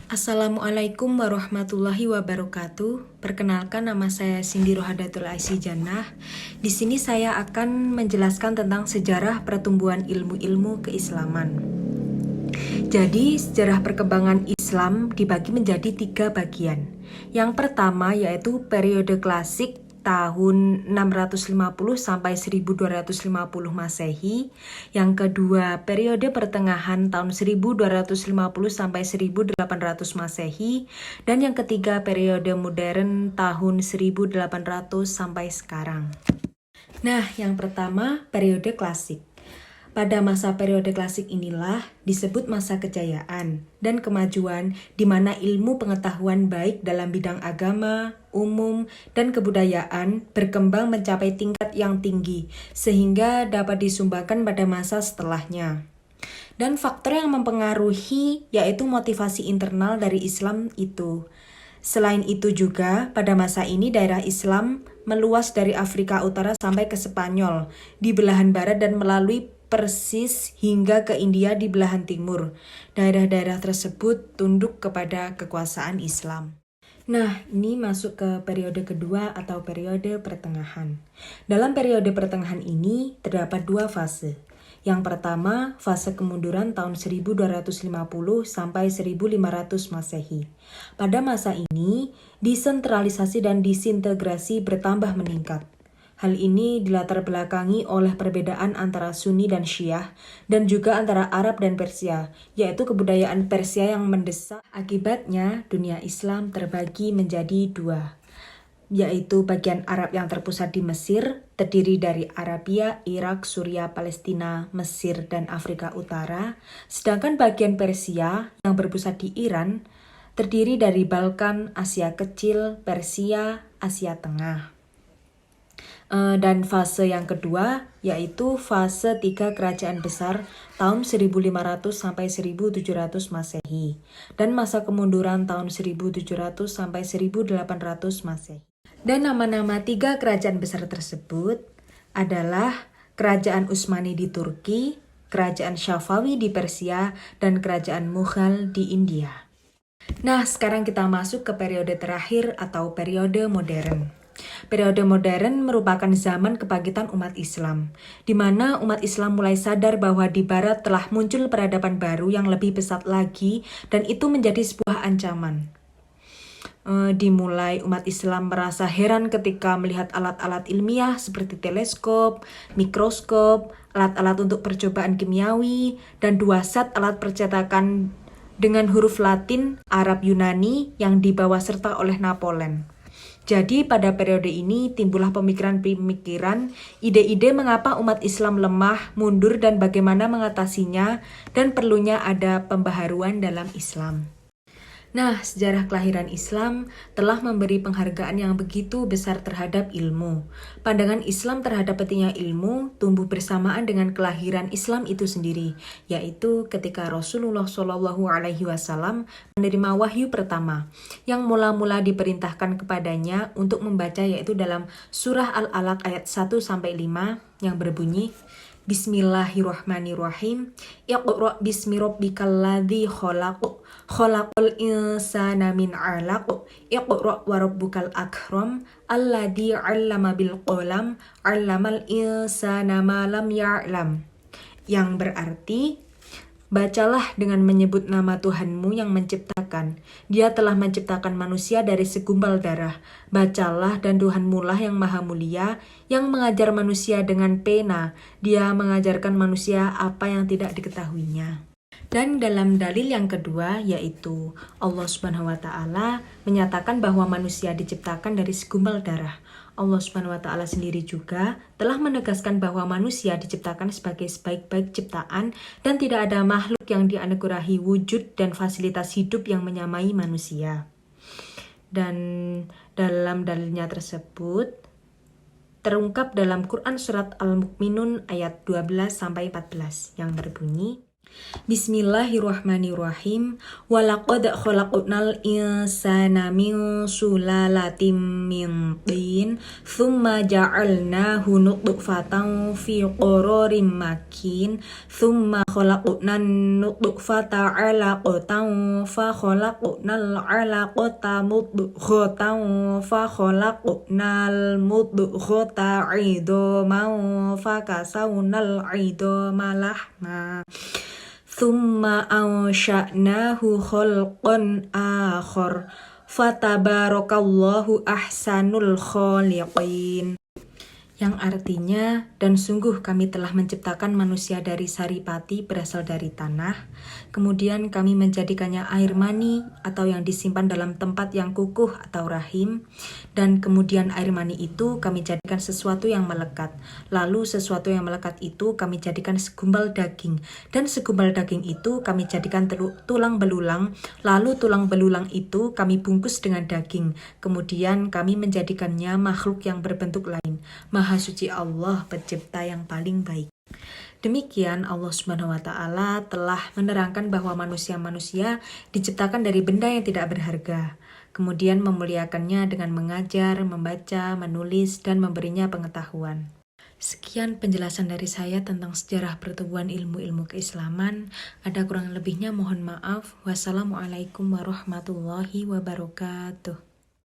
Assalamualaikum warahmatullahi wabarakatuh. Perkenalkan, nama saya Cindy Rohadatul Aisy Jannah. Di sini saya akan menjelaskan tentang sejarah pertumbuhan ilmu-ilmu keislaman. Jadi, sejarah perkembangan Islam dibagi menjadi 3 bagian. Yang pertama yaitu periode klasik tahun 650 sampai 1250 Masehi. Yang kedua, periode pertengahan tahun 1250 sampai 1800 Masehi. Dan yang ketiga, periode modern tahun 1800 sampai sekarang. Nah, yang pertama, periode klasik. Pada masa periode klasik inilah disebut masa kejayaan dan kemajuan di mana ilmu pengetahuan baik dalam bidang agama, umum, dan kebudayaan berkembang mencapai tingkat yang tinggi sehingga dapat disumbangkan pada masa setelahnya. Dan faktor yang mempengaruhi yaitu motivasi internal dari Islam itu. Selain itu juga, pada masa ini daerah Islam meluas dari Afrika Utara sampai ke Spanyol di belahan barat dan melalui Persis hingga ke India di belahan timur. Daerah-daerah tersebut tunduk kepada kekuasaan Islam. Nah, ini masuk ke periode kedua atau periode pertengahan. Dalam periode pertengahan ini terdapat 2 fase. Yang pertama, fase kemunduran tahun 1250 sampai 1500 Masehi. Pada masa ini, desentralisasi dan disintegrasi bertambah meningkat. Hal ini dilatar belakangi oleh perbedaan antara Sunni dan Syiah dan juga antara Arab dan Persia, yaitu kebudayaan Persia yang mendesak. Akibatnya, dunia Islam terbagi menjadi 2, yaitu bagian Arab yang terpusat di Mesir, terdiri dari Arabia, Irak, Suriah, Palestina, Mesir, dan Afrika Utara, sedangkan bagian Persia yang berpusat di Iran, terdiri dari Balkan, Asia Kecil, Persia, Asia Tengah. Dan fase yang kedua yaitu fase 3 kerajaan besar tahun 1500 sampai 1700 Masehi dan masa kemunduran tahun 1700 sampai 1800 Masehi. Dan nama-nama 3 kerajaan besar tersebut adalah Kerajaan Utsmani di Turki, Kerajaan Safawi di Persia, dan Kerajaan Mughal di India. Nah, sekarang kita masuk ke periode terakhir atau periode modern. Periode modern merupakan zaman kebangkitan umat Islam, di mana umat Islam mulai sadar bahwa di Barat telah muncul peradaban baru yang lebih pesat lagi, dan itu menjadi sebuah ancaman. Dimulai umat Islam merasa heran ketika melihat alat-alat ilmiah seperti teleskop, mikroskop, alat-alat untuk percobaan kimiawi, dan 2 set alat percetakan dengan huruf Latin, Arab, Yunani yang dibawa serta oleh Napoleon. Jadi pada periode ini timbullah pemikiran-pemikiran, ide-ide mengapa umat Islam lemah, mundur, dan bagaimana mengatasinya, dan perlunya ada pembaharuan dalam Islam. Nah, sejarah kelahiran Islam telah memberi penghargaan yang begitu besar terhadap ilmu. Pandangan Islam terhadap pentingnya ilmu tumbuh bersamaan dengan kelahiran Islam itu sendiri, yaitu ketika Rasulullah SAW menerima wahyu pertama, yang mula-mula diperintahkan kepadanya untuk membaca yaitu dalam surah Al-Alaq ayat 1-5 yang berbunyi, Bismillahirrahmanirrahim. Iqra bismi rabbikal ladzi khalaq. Khalaqal insana min 'alaq. Iqra wa rabbukal akram. Alladzi 'allama bil qalam. 'Allamal insana ma lam ya'lam. Yang berarti, bacalah dengan menyebut nama Tuhanmu yang menciptakan. Dia telah menciptakan manusia dari segumpal darah. Bacalah, dan Tuhanmu lah yang maha mulia, yang mengajar manusia dengan pena. Dia mengajarkan manusia apa yang tidak diketahuinya. Dan dalam dalil yang kedua yaitu Allah Subhanahu wa taala menyatakan bahwa manusia diciptakan dari segumpal darah. Allah Subhanahu wa taala sendiri juga telah menegaskan bahwa manusia diciptakan sebagai sebaik-baik ciptaan dan tidak ada makhluk yang dianugerahi wujud dan fasilitas hidup yang menyamai manusia. Dan dalam dalilnya tersebut terungkap dalam Quran surat Al-Mu'minun ayat 12-14 yang berbunyi, Bismillahirrahmanirrahim. Walaqad khalaqnal insana min sulalatin min tin, thumma ja'alnahu nutfatan fi qararin makin, thumma khalaqnan nutfata 'alaqatan fa khalaqnal 'alaqata mudghatan fa khalaqnal mudghata 'idhaman fa kasawnal 'idhama lahma. Thumma ansha'nahu khalqan akhar. Fatabarakallahu ahsanul khaliqin. Yang artinya, dan sungguh kami telah menciptakan manusia dari saripati berasal dari tanah, kemudian kami menjadikannya air mani atau yang disimpan dalam tempat yang kukuh atau rahim, dan kemudian air mani itu kami jadikan sesuatu yang melekat, lalu sesuatu yang melekat itu kami jadikan segumpal daging, dan segumpal daging itu kami jadikan tulang belulang, lalu tulang belulang itu kami bungkus dengan daging, kemudian kami menjadikannya makhluk yang berbentuk lain. Maha suci Allah, pencipta yang paling baik. Demikian Allah Subhanahu wa Ta'ala telah menerangkan bahwa manusia-manusia diciptakan dari benda yang tidak berharga, kemudian memuliakannya dengan mengajar, membaca, menulis, dan memberinya pengetahuan. Sekian penjelasan dari saya tentang sejarah pertumbuhan ilmu-ilmu keislaman. Ada kurang lebihnya mohon maaf. Wassalamualaikum warahmatullahi wabarakatuh.